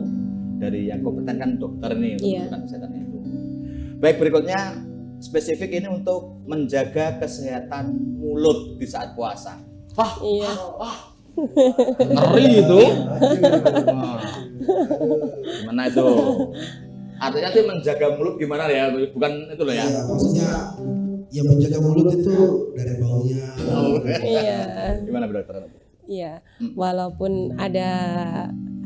Speaker 2: dari yang kompeten kan dokter nih untuk
Speaker 3: Iya.
Speaker 2: menentukan kesehatan itu. Baik, berikutnya spesifik ini untuk menjaga kesehatan mulut di saat puasa. Wah,
Speaker 3: Iya.
Speaker 2: ngeri itu. Wah. Gimana itu? Artinya sih menjaga mulut gimana ya? Bukan itu loh ya.
Speaker 1: Ya, maksudnya yang menjaga mulut itu dari baunya.
Speaker 3: Iya.
Speaker 2: Gimana Bu dokter?
Speaker 3: Iya. Walaupun ada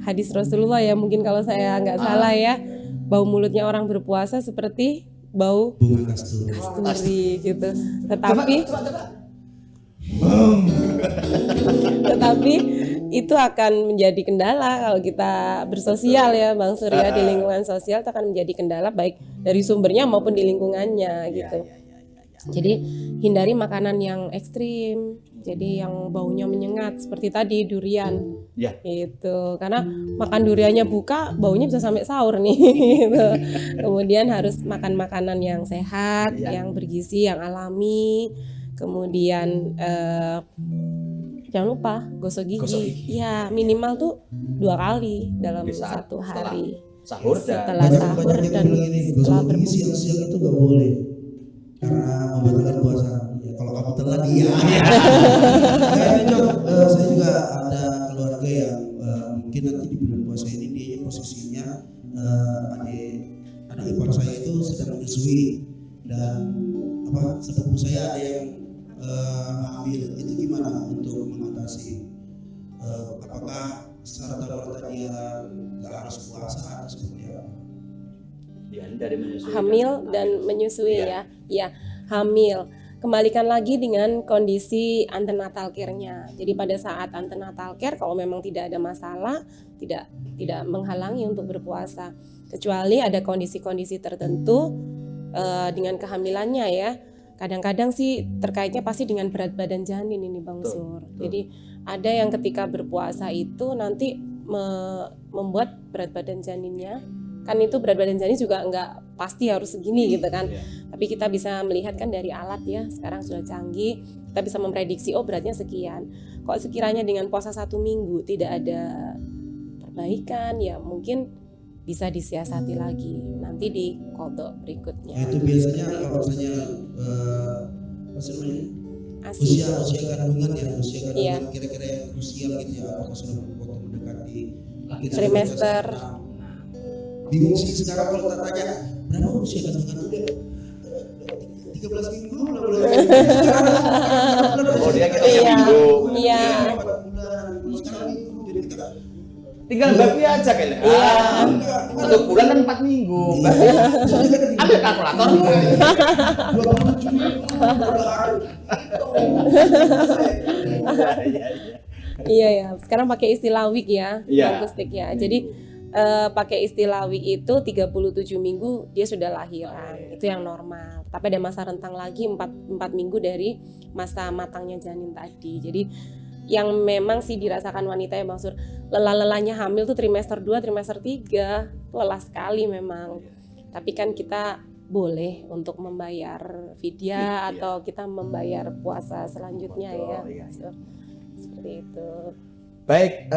Speaker 3: hadis Rasulullah ya, mungkin kalau saya nggak salah ya, bau mulutnya orang berpuasa seperti bau
Speaker 1: Bunga kasturi.
Speaker 3: kasturi gitu. Tetapi itu akan menjadi kendala kalau kita bersosial ya Bang Surya, di lingkungan sosial itu akan menjadi kendala baik dari sumbernya maupun di lingkungannya gitu. Jadi hindari makanan yang ekstrim, jadi yang baunya menyengat seperti tadi durian.
Speaker 2: Ya.
Speaker 3: Gitu. Karena makan duriannya buka, baunya bisa sampai sahur nih gitu. Kemudian harus makan makanan yang sehat, yang bergizi, yang alami. Kemudian jangan lupa gosok gigi. Ya, minimal tuh 2 kali dalam
Speaker 2: Bisa
Speaker 3: satu hari.
Speaker 2: Sahur dan
Speaker 3: Setelah sahur
Speaker 1: Banyak
Speaker 3: dan
Speaker 1: yang bilang ini,
Speaker 3: setelah
Speaker 1: gosok gigi
Speaker 3: berbuka.
Speaker 1: siang-siang itu nggak boleh karena membatalkan puasa. Ya, kalau kamu telat iya. Kayaknya Cok, saya juga ada keluarga yang mungkin nanti di bulan puasa ini dia posisinya adik ipar saya itu sedang menyusui dan sepupu saya ada yang hamil. Itu gimana untuk mengatasi? Apakah serta-merta dia nggak harus puasa atau seperti apa?
Speaker 2: ya, dari menyusui
Speaker 3: Hamil dan menyusui ya. Ya, hamil. Kembalikan lagi dengan kondisi antenatal care-nya. Jadi pada saat antenatal care kalau memang tidak ada masalah, tidak menghalangi untuk berpuasa. Kecuali ada kondisi-kondisi tertentu dengan kehamilannya ya. Kadang-kadang sih terkaitnya pasti dengan berat badan janin ini Bang Sur. Jadi ada yang ketika berpuasa itu nanti membuat berat badan janinnya, kan itu berat badan janin juga nggak pasti harus segini gitu kan. Tapi kita bisa melihat kan dari alat ya, sekarang sudah canggih, kita bisa memprediksi oh beratnya sekian. Kok sekiranya dengan puasa 1 minggu tidak ada perbaikan, ya mungkin bisa disiasati lagi nanti di kodok berikutnya.
Speaker 1: Itu biasanya kalau misalnya
Speaker 3: Asli.
Speaker 1: usia kandungan ya, usia kandungan
Speaker 3: Iya.
Speaker 1: kira-kira yang krusial gitu ya, apakah sudah mendekati
Speaker 3: Trimester.
Speaker 1: Bingung sih sekarang kalau tak tanya berapa usia kandungan udah 13 minggu
Speaker 2: Oh, dia kita
Speaker 3: Iya.
Speaker 2: minggu.
Speaker 3: Iya.
Speaker 1: Sekarang minggu jadi kita
Speaker 2: Tinggal bagi aja kayaknya.
Speaker 3: Iya.
Speaker 2: 1 bulan kan 4 minggu. Berarti ambil kalkulator.
Speaker 1: 27 minggu
Speaker 3: Iya ya, sekarang pakai istilah week ya,
Speaker 2: Iya.
Speaker 3: akustik ya. Jadi pakai istilah week itu 37 minggu dia sudah lahiran, itu yang normal. Tapi ada masa rentang lagi 4 minggu dari masa matangnya janin tadi. Jadi yang memang sih dirasakan wanita ya Bang Sur, lelah-lelahnya hamil tuh trimester 2, trimester 3, lelah sekali memang. Tapi kan kita boleh untuk membayar fidyah atau kita membayar puasa selanjutnya ya.
Speaker 2: Iya.
Speaker 3: Seperti itu.
Speaker 2: Baik,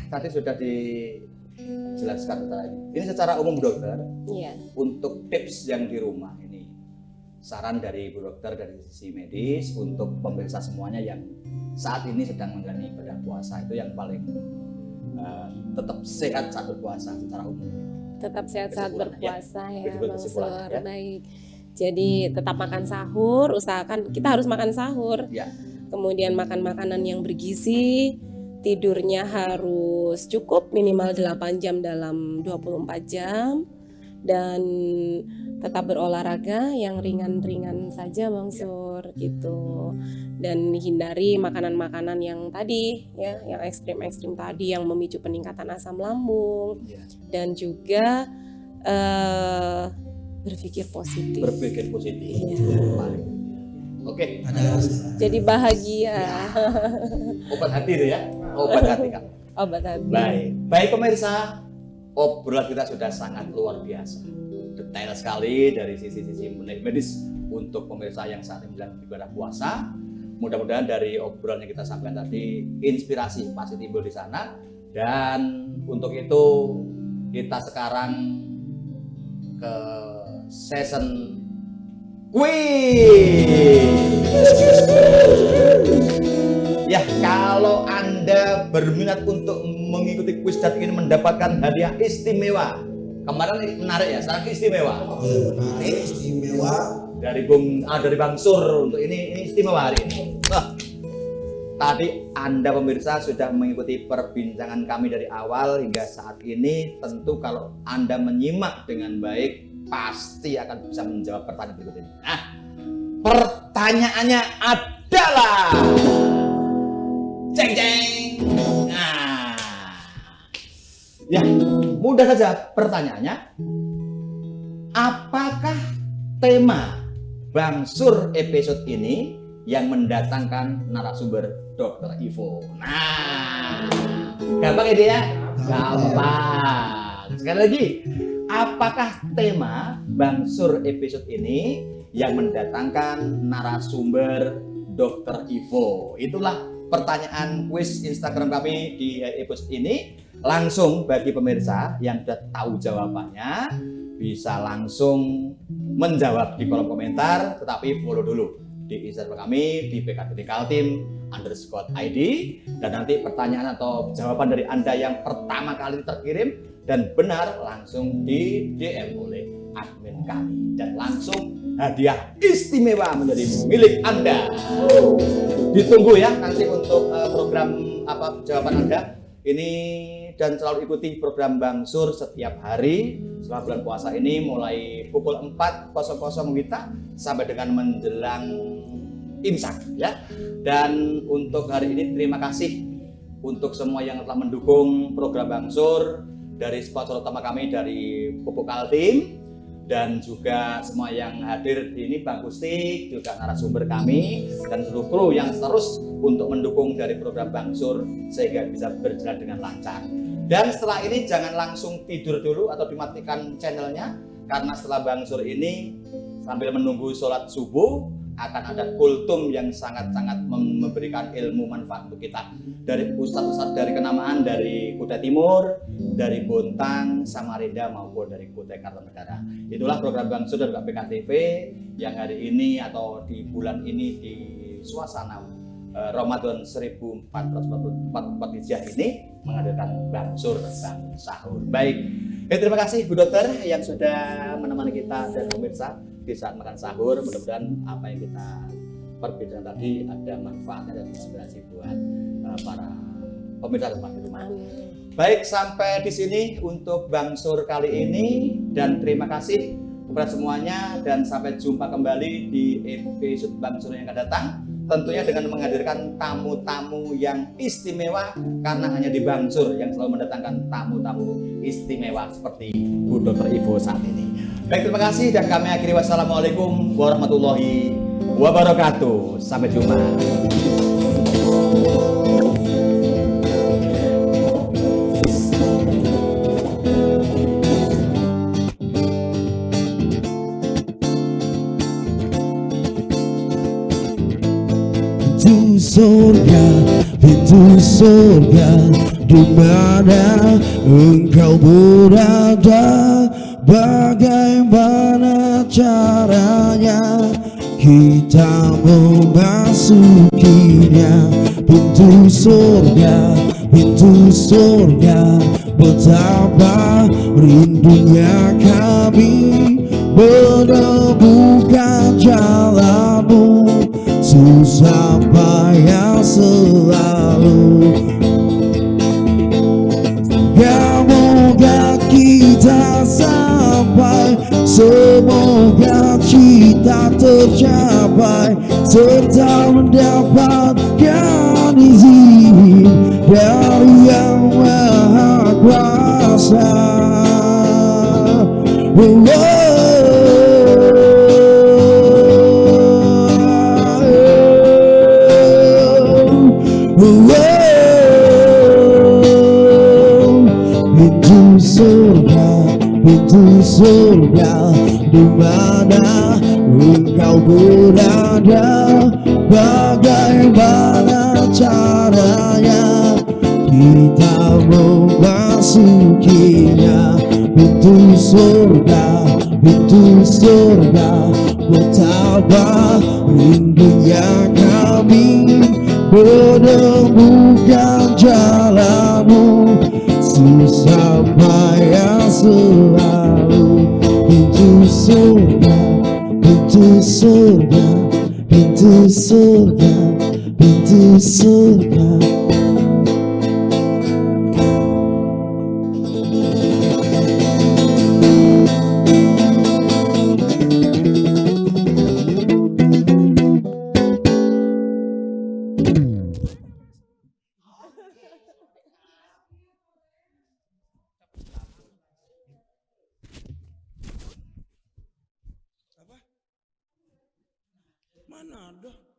Speaker 2: tadi sudah dijelaskan tadi. Ini secara umum dokter,
Speaker 3: Iya.
Speaker 2: untuk tips yang di rumah ini saran dari Bu Dokter dari sisi medis untuk pemirsa semuanya yang saat ini sedang menjalani ibadah puasa itu yang paling tetap sehat saat berpuasa secara umum.
Speaker 3: Tetap sehat saat
Speaker 2: Kesimpulan,
Speaker 3: berpuasa ya,
Speaker 2: Kesimpulan,
Speaker 3: Bang
Speaker 2: kesimpulan,
Speaker 3: Sur.
Speaker 2: ya.
Speaker 3: Baik. Jadi tetap makan sahur, usahakan kita harus makan sahur.
Speaker 2: Ya.
Speaker 3: Kemudian makan makanan yang bergizi, tidurnya harus cukup minimal 8 jam dalam 24 jam dan tetap berolahraga yang ringan-ringan saja Bang Sur gitu. Dan hindari makanan-makanan yang tadi ya, yang ekstrim-ekstrim tadi yang memicu peningkatan asam lambung
Speaker 2: Ya.
Speaker 3: dan juga berpikir positif.
Speaker 2: Berpikir positif.
Speaker 3: Iya.
Speaker 2: Baik. Oke,
Speaker 3: Jadi bahagia.
Speaker 2: obat hati itu ya, obat hati kan.
Speaker 3: Obat hati.
Speaker 2: Baik, baik pemirsa, obrolan kita sudah sangat luar biasa, detail sekali dari sisi-sisi medis untuk pemirsa yang saat ini sedang ibadah puasa. Mudah-mudahan dari obrolan yang kita sampaikan tadi inspirasi pasti timbul di sana. Dan untuk itu kita sekarang ke season quiz. Ya, kalau Anda berminat untuk mengikuti quiz dan ingin mendapatkan hadiah istimewa, kemarin menarik ya, sekarang istimewa.
Speaker 1: Menarik, istimewa.
Speaker 2: Dari Bang Sur untuk ini istimewa hari ini. Tadi Anda pemirsa sudah mengikuti perbincangan kami dari awal hingga saat ini. Tentu kalau Anda menyimak dengan baik pasti akan bisa menjawab pertanyaan berikut ini. Nah, pertanyaannya adalah ceng ceng. Nah, ya mudah saja pertanyaannya. Apakah tema Bang Sur episode ini yang mendatangkan narasumber Dr. Ivo? Nah, gampang ide ya? Gampang. Sekali lagi, apakah tema Bang Sur episode ini yang mendatangkan narasumber Dr. Ivo? Itulah pertanyaan quiz Instagram kami di episode ini. Langsung bagi pemirsa yang sudah tahu jawabannya bisa langsung menjawab di kolom komentar, tetapi follow dulu di Instagram kami di bkt.kaltim_id, dan nanti pertanyaan atau jawaban dari Anda yang pertama kali terkirim dan benar langsung di DM oleh admin kami dan langsung hadiah istimewa menjadi milik Anda. Ditunggu ya nanti untuk program jawaban Anda ini, dan selalu ikuti program Bang Sur setiap hari selama bulan puasa ini mulai pukul 4.00 WITA sampai dengan menjelang imsak ya. Dan untuk hari ini terima kasih untuk semua yang telah mendukung program Bang Sur, dari sponsor utama kami dari Pupuk Kaltim, dan juga semua yang hadir di ini, Bang Kustik, juga narasumber kami, dan seluruh kru yang terus untuk mendukung dari program Bang Sur sehingga bisa berjalan dengan lancar. Dan setelah ini jangan langsung tidur dulu atau dimatikan channelnya, karena setelah Bang Sur ini sambil menunggu sholat subuh akan ada kultum yang sangat-sangat memberikan ilmu manfaat untuk kita dari ustadz-ustadz dari kenamaan dari Kutai Timur, dari Bontang, Samarinda maupun dari Kutai Kartanegara. Itulah program Bang Sur dan BKTV yang hari ini atau di bulan ini di suasana Ramadan 1444 Hijriah ini menghadirkan Bang Sur dan Sahur. Baik, terima kasih Bu Dokter yang sudah menemani kita dan pemirsa di saat makan sahur. Mudah-mudahan apa yang kita perbincangan tadi ada manfaatnya dan inspirasi buat para pemirsa di rumah. Baik, sampai di sini untuk Bang Sur kali ini, dan terima kasih kepada semuanya, dan sampai jumpa kembali di episode Bang Sur yang akan datang. Tentunya dengan menghadirkan tamu-tamu yang istimewa, karena hanya di Bang Sur yang selalu mendatangkan tamu-tamu istimewa seperti Bu Dr. Ivo saat ini. Baik, terima kasih dan kami akhiri. Wassalamualaikum warahmatullahi wabarakatuh. Sampai jumpa.
Speaker 4: Pintu surga, di mana engkau berada, bagaimana caranya kita memasukinya. Pintu surga, betapa rindunya kami menemukan jalanmu. Susah payah selalu, semoga kita sampai, semoga cita tercapai, serta mendapatkan izin dari Yang Maha Kuasa. pintu surga, di mana engkau berada, bagaimana caranya kita memasukinya. Pintu surga, betapa rindunya kami menemukan jalanmu, susah payah selalu. Pintu surga, pintu surga, pintu surga, pintu surga.
Speaker 1: Mana ada?